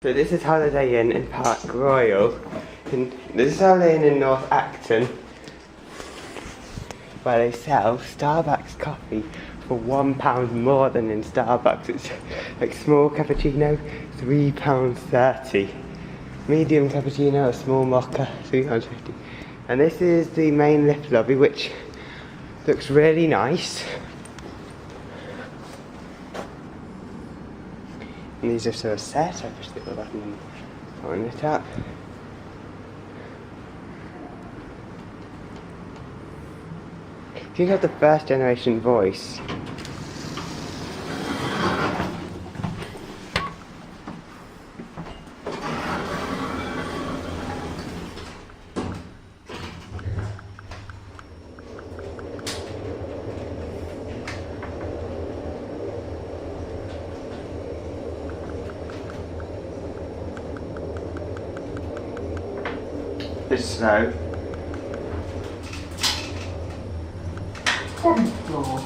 So this is Holiday Inn in Park Royal. And this is Holiday Inn in North Acton, where they sell Starbucks coffee for £1 more than in Starbucks. It's like small cappuccino, £3.30. Medium cappuccino, a small mocha, £3.50. And this is the main lift lobby, which looks really nice. And these are sort of set. I push the little button and open it up. If you got the first generation voice, it's slow. 7th floor.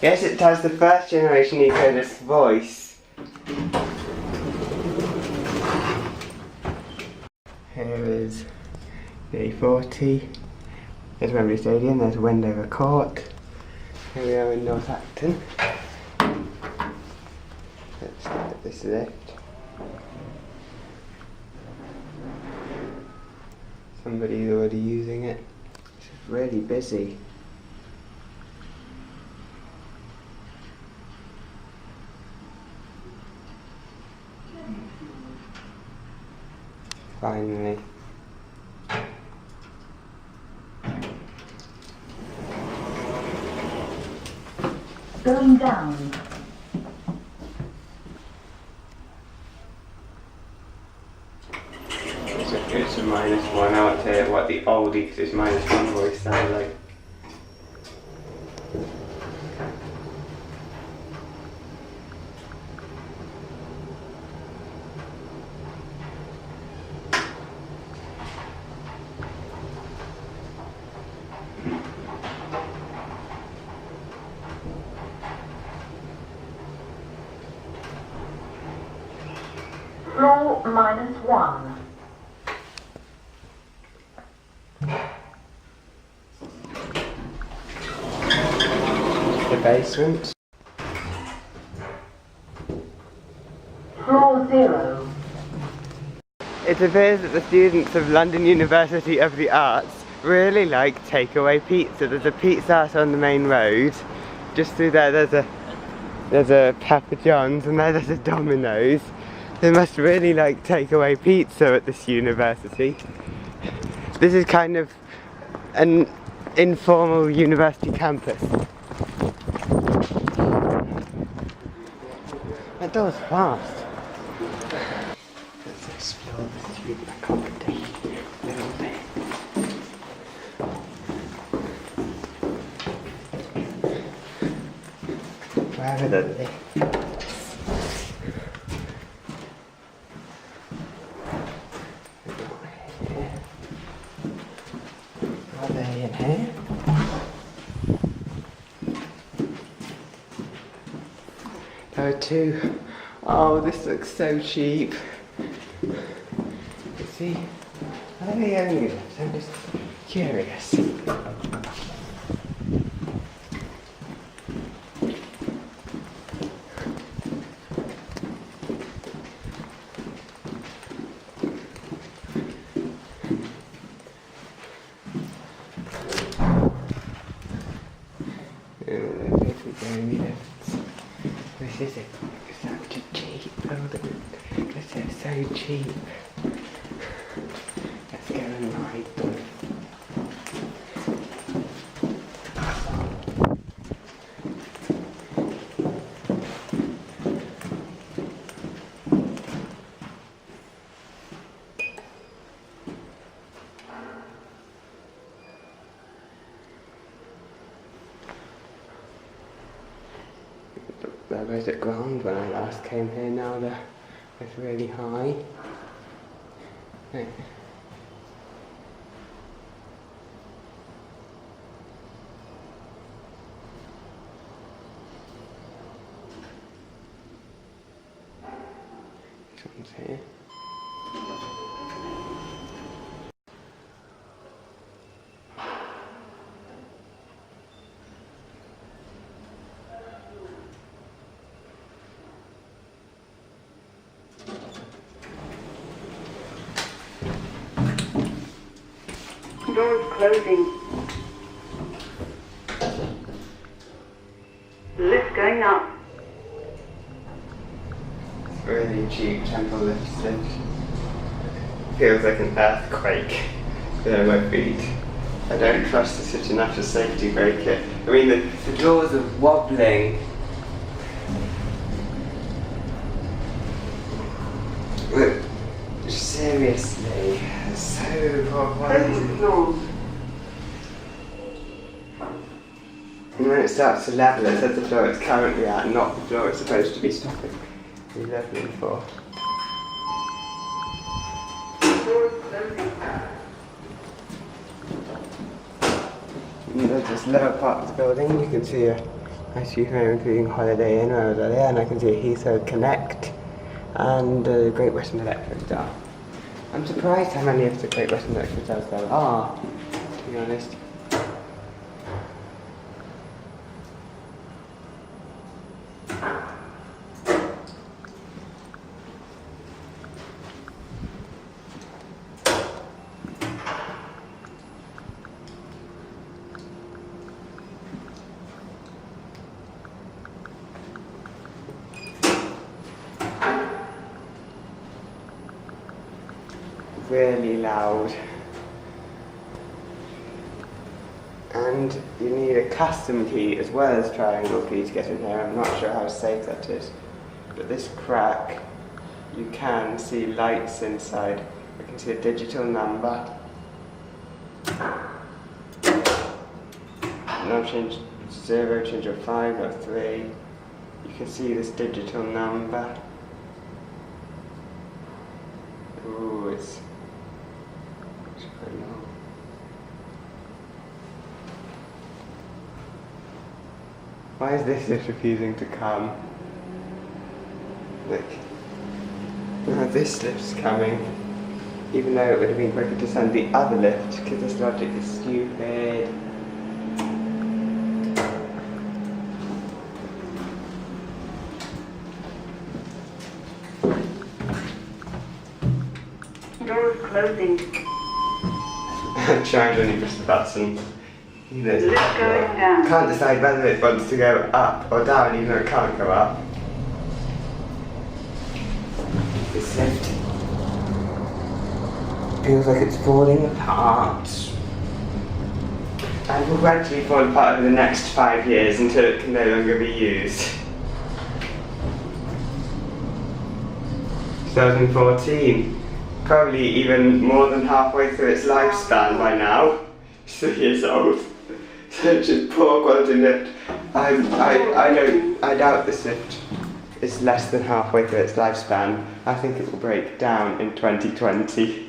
Yes, it has the first generation Ecodiscs voice. Here is the A40. There's Wembley Stadium, there's Wendover Court. Here we are in North Acton. Let's get this lift. Somebody's already using it. It's really busy. Finally. Going down. It's a -1. I won't tell you what the old Ecodiscs -1 voice sounds like. Floor -1. The basement. Floor 0. It appears that the students of London University of the Arts really like takeaway pizza. There's a Pizza Hut on the main road. Just through there there's a Papa John's, and there's a Domino's. They must really like takeaway pizza at this university. This is kind of an informal university campus. That door's fast. Let's explore the student accommodation a little bit. Where are they? Are they in here? There are two. Oh, this looks so cheap. Let's see. Are they the only ones? I'm just curious. This is such a cheap building. This is so cheap. Let's go and ride them. There was at ground when I last came here, now it's really high. Right. This one's here. Doors closing. Lift going up. Really cheap temple lift. Feels like an earthquake below my feet. I don't trust the city enough to safety brake it. I mean, the doors are wobbling. Look, seriously, so poor quality. And when it starts to level, it says the floor it's currently at, not the floor it's supposed to be stopping. Leveling for. And there's this lower part of the building. You can see a nice view from including Holiday Inn where I was earlier, and I can see a Heathrow Connect and a Great Western Electric Star. I'm surprised how many of the Great Western Electric Stars there are, to be honest. Really loud, and you need a custom key as well as triangle key to get in here. I'm not sure how safe that is, but this crack, you can see lights inside. I can see a digital number. No change 0, change of 5 or 3. You can see this digital number. Ooh, it's quite long. Why is this lift refusing to come? Look. Now this lift's coming. Even though it would have been quicker to send the other lift, because this logic is stupid. Doors closing. I'm trying to only press the button. Lift going down. Can't decide whether it wants to go up or down, even though it can't go up. This lift feels like it's falling apart. And will gradually fall apart over the next 5 years until it can no longer be used. 2014. Probably even more than halfway through its lifespan by now. 3 years old. Such a poor quality lift. I doubt this lift is less than halfway through its lifespan. I think it will break down in 2020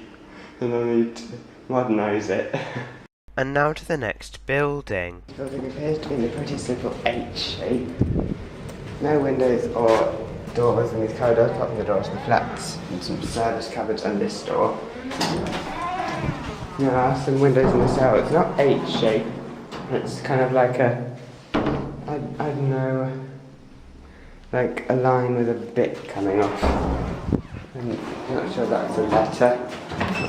and I'll need to modernise it. And now to the next building. The building appears to be in a pretty simple H shape. No windows or doors in these corridors, apart from the doors to the flats, and some service cupboards and this door. There are some windows in the cell. It's not H shape. It's kind of like a, I don't know, like a line with a bit coming off. I'm not sure that's a letter.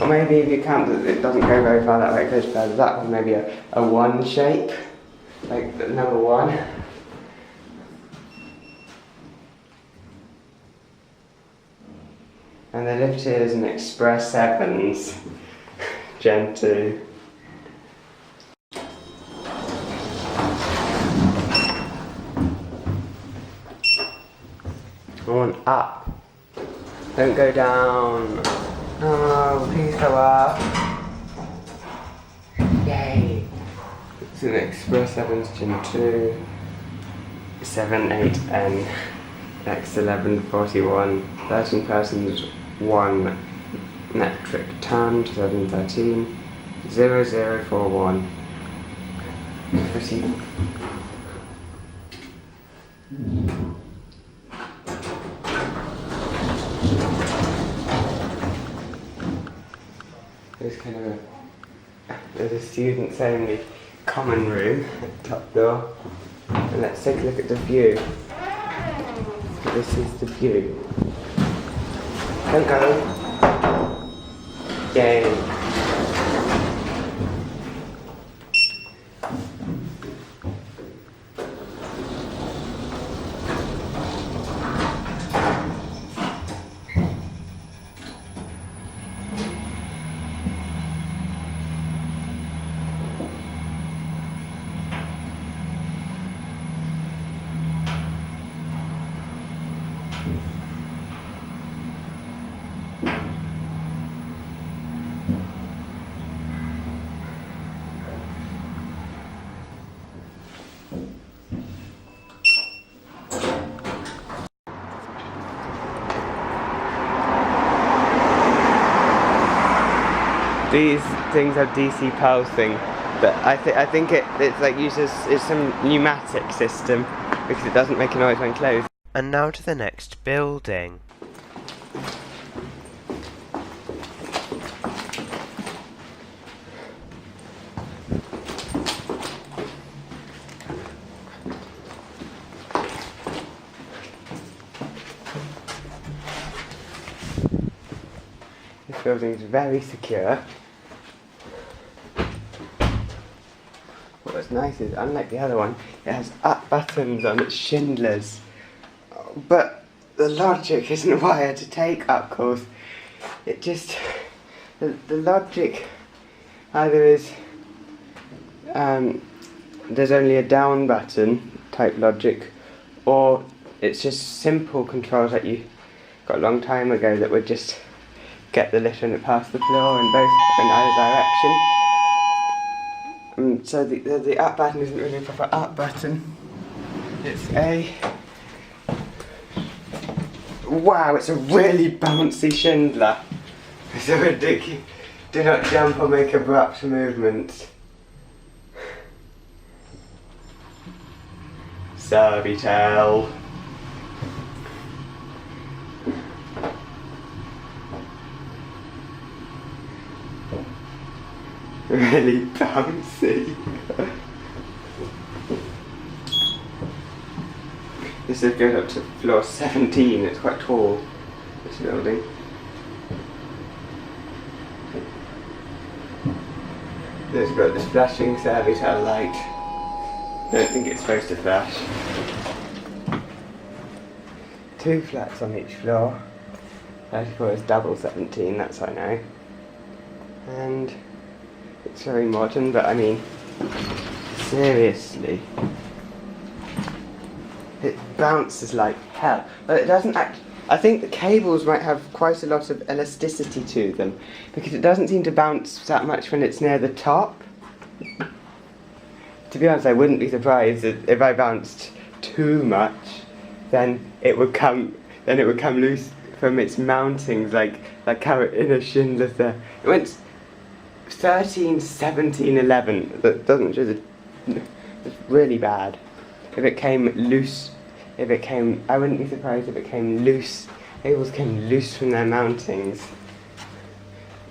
Or maybe if you count that it doesn't go very far that way, it goes further that way, maybe a 1 shape, like the number 1. And the lift here is an ExpressEvans Gen 2. I want up. Don't go down. Oh, please go up. Yay. It's an ExpressEvans Gen 2 78N X1141 13 persons 1 metric ton 2013 0041. Proceed. There's a students only common room at the top door. And let's take a look at the view. This is the view. Don't go. Yay. These things have DC pulsing, but I think it's like uses some pneumatic system because it doesn't make a noise when closed. And now to the next building. This building is very secure. What's nice is, unlike the other one, it has up buttons on its Schindlers. But the logic isn't wired to take up calls. It just... The logic either is... there's only a down button type logic, or it's just simple controls that you got a long time ago that would just get the lift when it passed the floor in either direction. So the up button isn't really a proper up button. It's a... Wow, it's a really bouncy Schindler. It's a ridiculous... Do not jump or make abrupt movements. Servitel. Really bouncy. This lift goes up to floor 17, it's quite tall, this building. It's got this flashing Servitel light. I don't think it's supposed to flash. 2 flats on each floor. 34 is double 17, that's I know. And it's very modern, but I mean, seriously. It bounces like hell. But it doesn't I think the cables might have quite a lot of elasticity to them, because it doesn't seem to bounce that much when it's near the top. To be honest, I wouldn't be surprised if I bounced too much, then it would come loose from its mountings, like how in a Schindler there. It went 13, 17, 11. That doesn't show the... It's really bad. If it came loose, I wouldn't be surprised if it came loose. Cables came loose from their mountings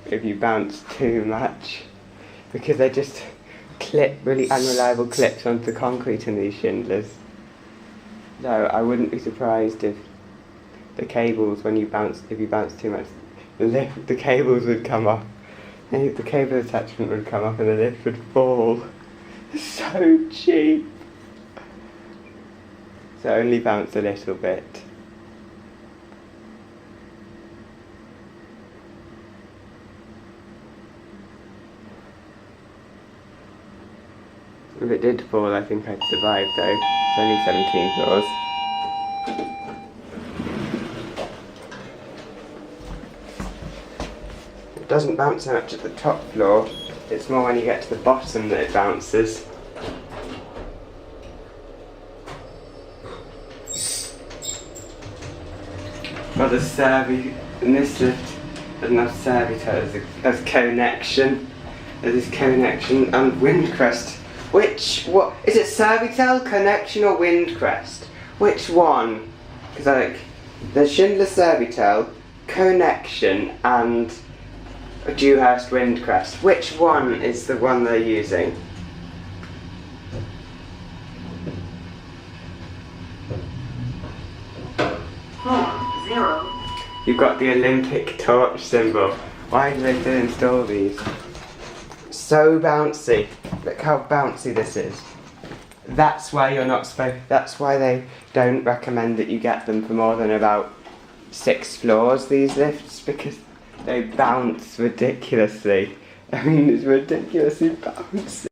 if you bounce too much, because they just clip really unreliable clips onto the concrete in these Schindlers. So I wouldn't be surprised if the cables, if you bounce too much, the cables would come off. The cable attachment would come off and the lift would fall. It's so cheap. So only bounce a little bit. If it did fall, I think I'd survive though. It's only 17 floors. It doesn't bounce so much at the top floor. It's more when you get to the bottom that it bounces. Well, in this lift, there's enough servitors as connection. There's this connection and Windcrest. What is it? Servitel, connection, or Windcrest? Which one? Because there's Schindler Servitel, connection, and Dewhurst Windcrest. Which one is the one they're using? You've got the Olympic torch symbol. Why do they still install these? So bouncy. Look how bouncy this is. That's why you're not supposed. That's why they don't recommend that you get them for more than about 6 floors. These lifts, because they bounce ridiculously. I mean, it's ridiculously bouncy.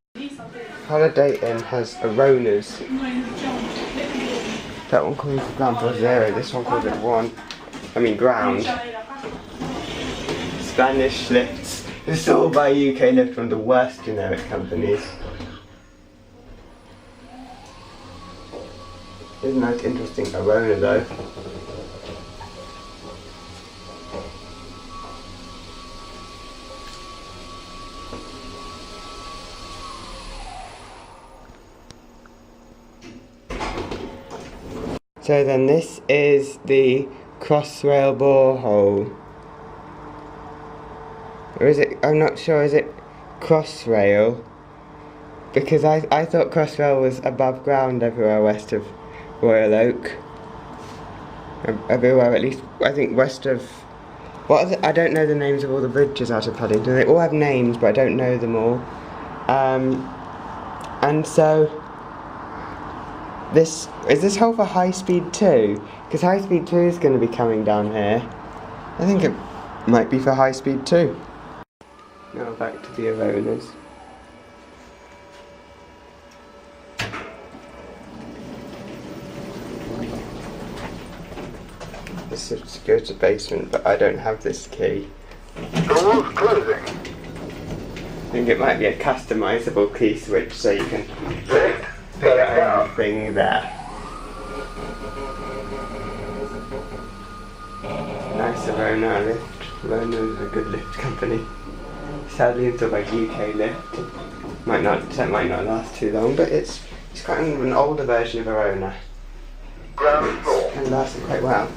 Holiday Inn has Oronas. That one calls ground floor 0. This one calls it 1. I mean ground. Spanish lifts It's all by UK Lift, from the worst generic companies. Isn't that interesting? Orona though. So then this is the Crossrail borehole. Or is it, I'm not sure, is it Crossrail? Because I thought Crossrail was above ground everywhere west of Royal Oak. Everywhere at least, I think west of... What are the, I don't know the names of all the bridges out of Paddington. They all have names, but I don't know them all. And so... Is this hole for high speed 2? Because high speed 2 is going to be coming down here. I think it might be for high speed 2. Now back to the Oronas. This is to go to the basement, but I don't have this key. Doors closing. I think it might be a customizable key switch, so you can put your own thing there. Nice Orona lift. Orona is a good lift company. Sadly installed by UK Lift. That might not last too long, but it's kind of an older version of Orona. Ground floor. And lasted quite well.